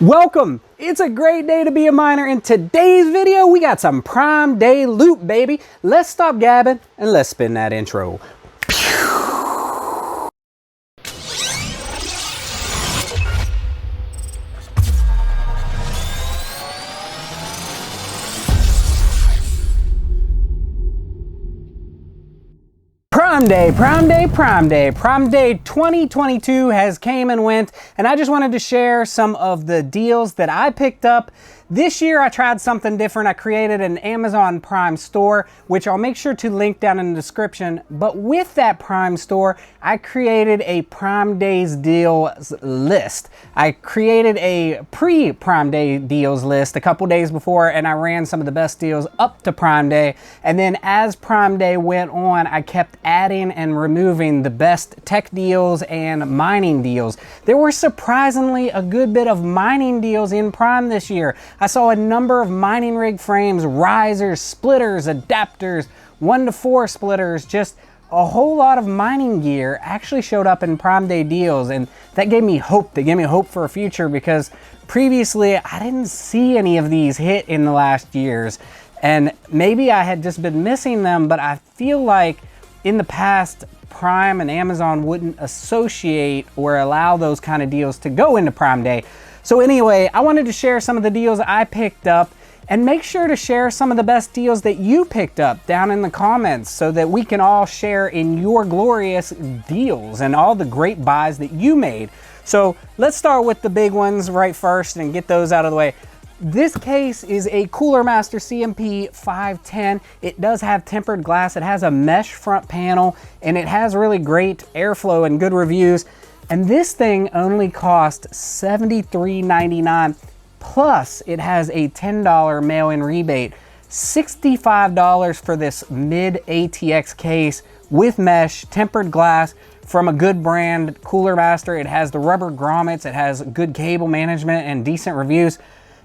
Welcome! It's a great day to be a miner. In today's video, we got some prime day loot, baby. Let's stop gabbing and let's spin that intro. Prime Day 2022 has came and went, and I just wanted to share some of the deals that I picked up. This year I tried something different. I created an Amazon Prime store, which I'll make sure to link down in the description. But with that Prime store, I created a Prime Days deals list. I created a pre-Prime Day deals list a couple days before, and I ran some of the best deals up to Prime Day. And then as Prime Day went on, I kept adding and removing the best tech deals and mining deals. There were surprisingly a good bit of mining deals in Prime this year. I saw a number of mining rig frames, risers, splitters, adapters, 1 to 4 splitters, just a whole lot of mining gear actually showed up in Prime Day deals, and that gave me hope. They gave me hope for a future because previously I didn't see any of these hit in the last years, and maybe I had just been missing them, but I feel like in the past Prime and Amazon wouldn't associate or allow those kind of deals to go into Prime Day. So anyway, I wanted to share some of the deals I picked up, and make sure to share some of the best deals that you picked up down in the comments so that we can all share in your glorious deals and all the great buys that you made. So let's start with the big ones right first and get those out of the way. This case is a Cooler Master CMP 510. It does have tempered glass. It has a mesh front panel, and it has really great airflow and good reviews. And this thing only cost $73.99, plus it has a $10 mail-in rebate. $65 for this mid ATX case with mesh, tempered glass from a good brand, Cooler Master. It has the rubber grommets, it has good cable management and decent reviews.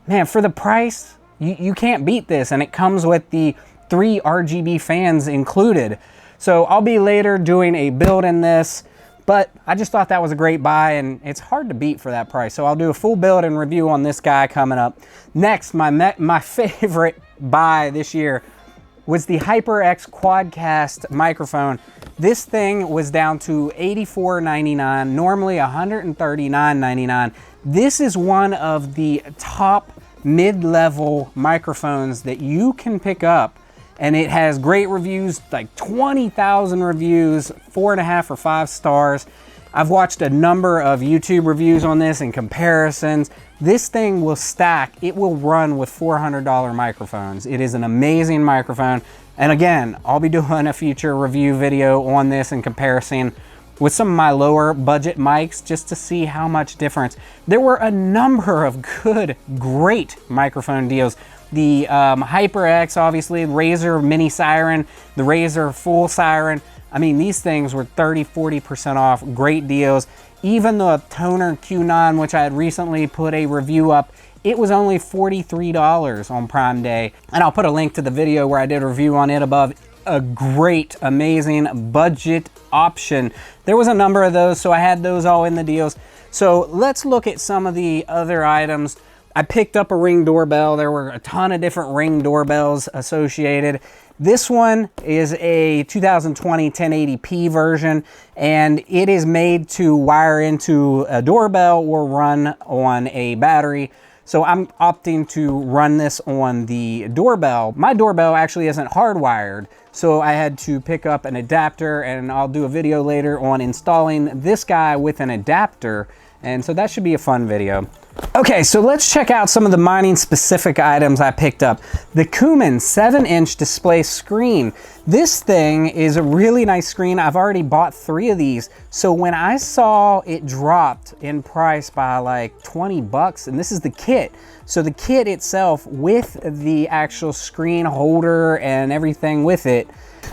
Man, for the price, you can't beat this, and it comes with the 3 RGB fans included. So I'll be later doing a build in this, but I just thought that was a great buy, and it's hard to beat for that price. So I'll do a full build and review on this guy coming up. Next, my favorite buy this year was the HyperX Quadcast microphone. This thing was down to $84.99, normally $139.99. This is one of the top mid-level microphones that you can pick up, and it has great reviews, like 20,000 reviews, 4.5 or 5 stars. I've watched a number of YouTube reviews on this and comparisons. This thing will stack. It will run with $400 microphones. It is an amazing microphone. And again, I'll be doing a future review video on this in comparison with some of my lower budget mics just to see how much difference. There were a number of good, great microphone deals. The HyperX, obviously, Razer Mini Siren, the Razer Full Siren. I mean, these things were 30–40% off, great deals. Even the Toner Q9, which I had recently put a review up, it was only $43 on Prime Day. And I'll put a link to the video where I did a review on it above. A great, amazing budget option. There was a number of those, so I had those all in the deals. So let's look at some of the other items. I picked up a Ring doorbell. There were a ton of different Ring doorbells associated. This one is a 2020 1080p version, and it is made to wire into a doorbell or run on a battery. So I'm opting to run this on the doorbell. My doorbell actually isn't hardwired, so I had to pick up an adapter, and I'll do a video later on installing this guy with an adapter, and so that should be a fun video. Okay, so let's check out some of the mining specific items I picked up. The Kuman 7-inch display screen. This thing is a really nice screen. I've already bought 3 of these. So when I saw it dropped in price by like 20 bucks, and this is the kit. So the kit itself with the actual screen holder and everything with it.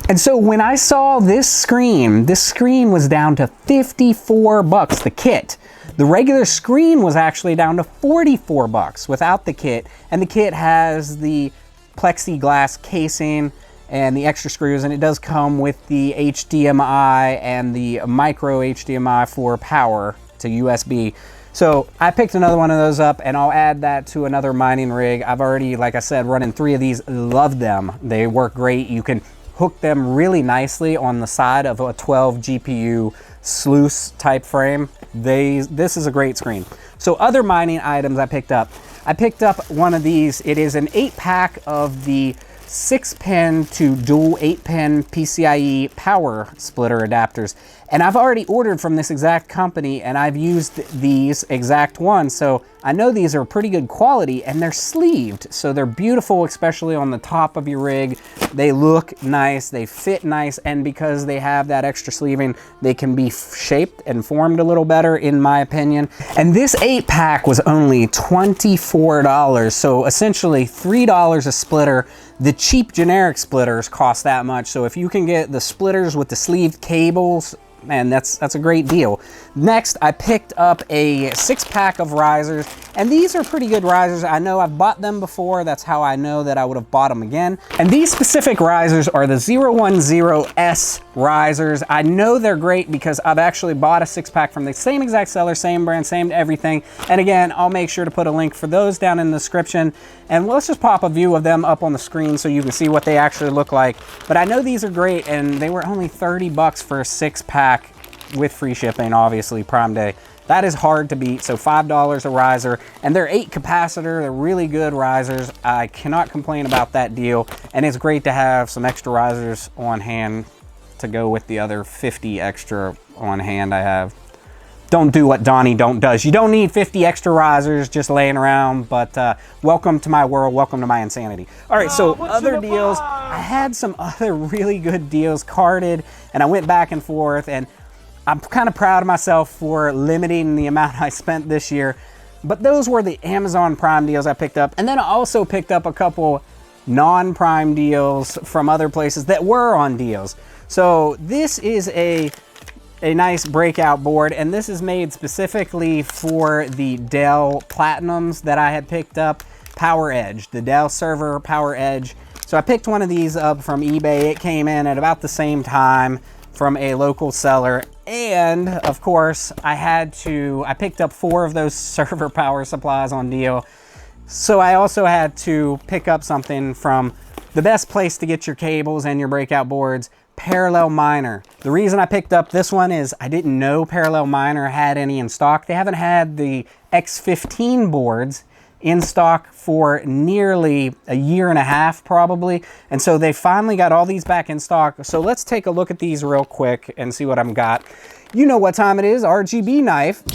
And so when I saw this screen was down to 54 bucks, the kit. The regular screen was actually down to 44 bucks without the kit, and the kit has the plexiglass casing and the extra screws, and it does come with the HDMI and the micro HDMI for power to USB. So I picked another one of those up, and I'll add that to another mining rig. I've already, like I said, running 3 of these. Love them. They work great. You can hook them really nicely on the side of a 12 GPU sluice type frame. This is a great screen. So other mining items I picked up one of these. It is an 8-pack of the 6-pin to dual 8-pin PCIe power splitter adapters. And I've already ordered from this exact company, and I've used these exact ones. So I know these are pretty good quality, and they're sleeved. So they're beautiful, especially on the top of your rig. They look nice, they fit nice, and because they have that extra sleeving, they can be shaped and formed a little better, in my opinion. And this 8-pack was only $24. So essentially $3 a splitter. The cheap generic splitters cost that much. So if you can get the splitters with the sleeved cables, man, that's a great deal. Next, I picked up a 6-pack of risers, and these are pretty good risers. I know I've bought them before. That's how I know that I would have bought them again. And these specific risers are the 010S risers. I know they're great because I've actually bought a 6-pack from the same exact seller, same brand, same everything. And again, I'll make sure to put a link for those down in the description. And let's just pop a view of them up on the screen so you can see what they actually look like. But I know these are great, and they were only 30 bucks for a 6-pack with free shipping, obviously, Prime Day. That is hard to beat. So $5 a riser, and they're 8 capacitor. They're really good risers. I cannot complain about that deal, and it's great to have some extra risers on hand to go with the other 50 extra on hand I have. Don't do what Donnie does. You don't need 50 extra risers just laying around, but welcome to my world, welcome to my insanity. All right, so other deals, I had some other really good deals carded, and I went back and forth, and I'm kind of proud of myself for limiting the amount I spent this year. But those were the Amazon Prime deals I picked up. And then I also picked up a couple non-Prime deals from other places that were on deals. So this is a nice breakout board, and this is made specifically for the Dell Platinums that I had picked up. Power Edge, the Dell server Power Edge. So I picked one of these up from eBay. It came in at about the same time from a local seller. And of course, I picked up 4 of those server power supplies on deal. So I also had to pick up something from the best place to get your cables and your breakout boards, Parallel Miner. The reason I picked up this one is I didn't know Parallel Miner had any in stock. They haven't had the X15 boards in stock for nearly a year and a half, probably. And so they finally got all these back in stock. So let's take a look at these real quick and see what I've got. You know what time it is, RGB knife. 2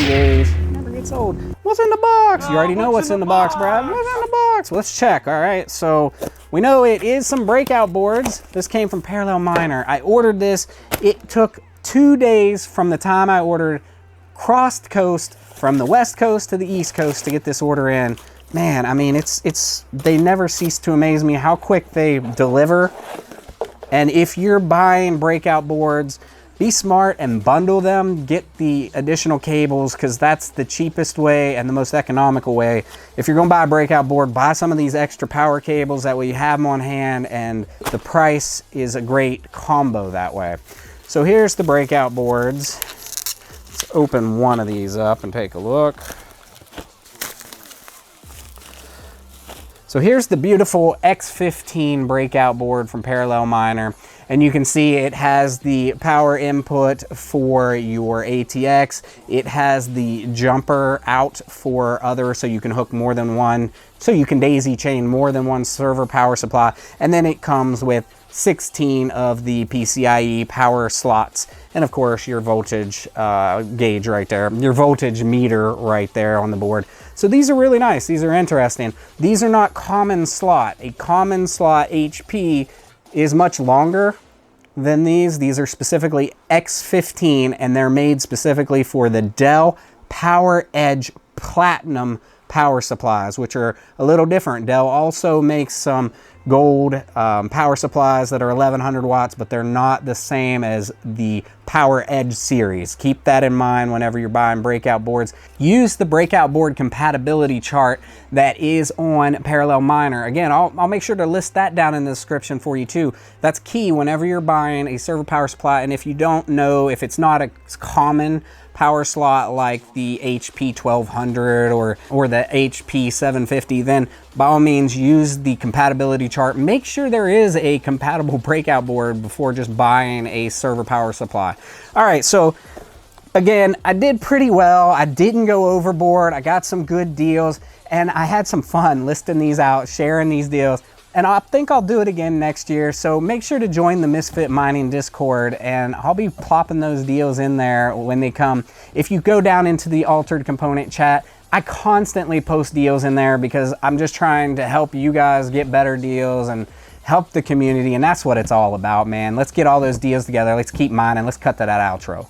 days, never gets old. What's in the box? You already know what's in the box, Brad. What's in the box? Let's check, all right. So we know it is some breakout boards. This came from Parallel Miner. I ordered this. It took 2 days from the time I ordered, crossed coast from the West Coast to the East Coast to get this order in. Man, I mean, they never cease to amaze me how quick they deliver. And if you're buying breakout boards, be smart and bundle them. Get the additional cables, because that's the cheapest way and the most economical way. If you're gonna buy a breakout board, buy some of these extra power cables. That way you have them on hand, and the price is a great combo that way. So here's the breakout boards. Let's open one of these up and take a look. So here's the beautiful X15 breakout board from Parallel Miner. And you can see it has the power input for your ATX. It has the jumper out for other, so you can hook more than one, so you can daisy chain more than one server power supply. And then it comes with 16 of the PCIe power slots. And of course, your voltage gauge right there, your voltage meter right there on the board. So these are really nice. These are interesting. These are not common slot. A common slot HP is much longer than these. These are specifically X15, and they're made specifically for the Dell Power Edge Platinum power supplies, which are a little different. Dell also makes some gold power supplies that are 1100 watts, but they're not the same as the Power Edge series. Keep that in mind whenever you're buying breakout boards. Use the breakout board compatibility chart that is on Parallel Miner. Again, I'll make sure to list that down in the description for you too. That's key whenever you're buying a server power supply. And if you don't know, if it's not a common power slot like the HP 1200 or the HP 750, then by all means use the compatibility chart. Make sure there is a compatible breakout board before just buying a server power supply. All right, so again, I did pretty well. I didn't go overboard. I got some good deals, and I had some fun listing these out, sharing these deals. And I think I'll do it again next year. So make sure to join the Misfit Mining Discord, and I'll be plopping those deals in there when they come. If you go down into the Altered Component chat, I constantly post deals in there because I'm just trying to help you guys get better deals and help the community. And that's what it's all about, man. Let's get all those deals together. Let's keep mining. Let's cut to that outro.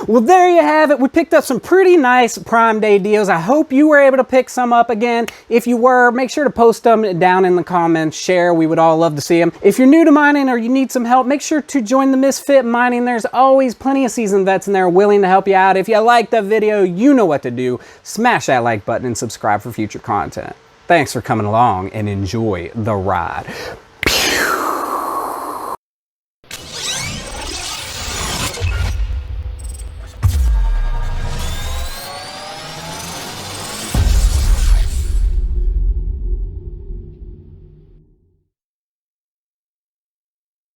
Well, there you have it. We picked up some pretty nice Prime Day deals. I hope you were able to pick some up again. If you were, make sure to post them down in the comments. Share. We would all love to see them. If you're new to mining or you need some help, make sure to join the Misfit Mining. There's always plenty of seasoned vets in there willing to help you out. If you like the video, you know what to do. Smash that like button and subscribe for future content. Thanks for coming along and enjoy the ride.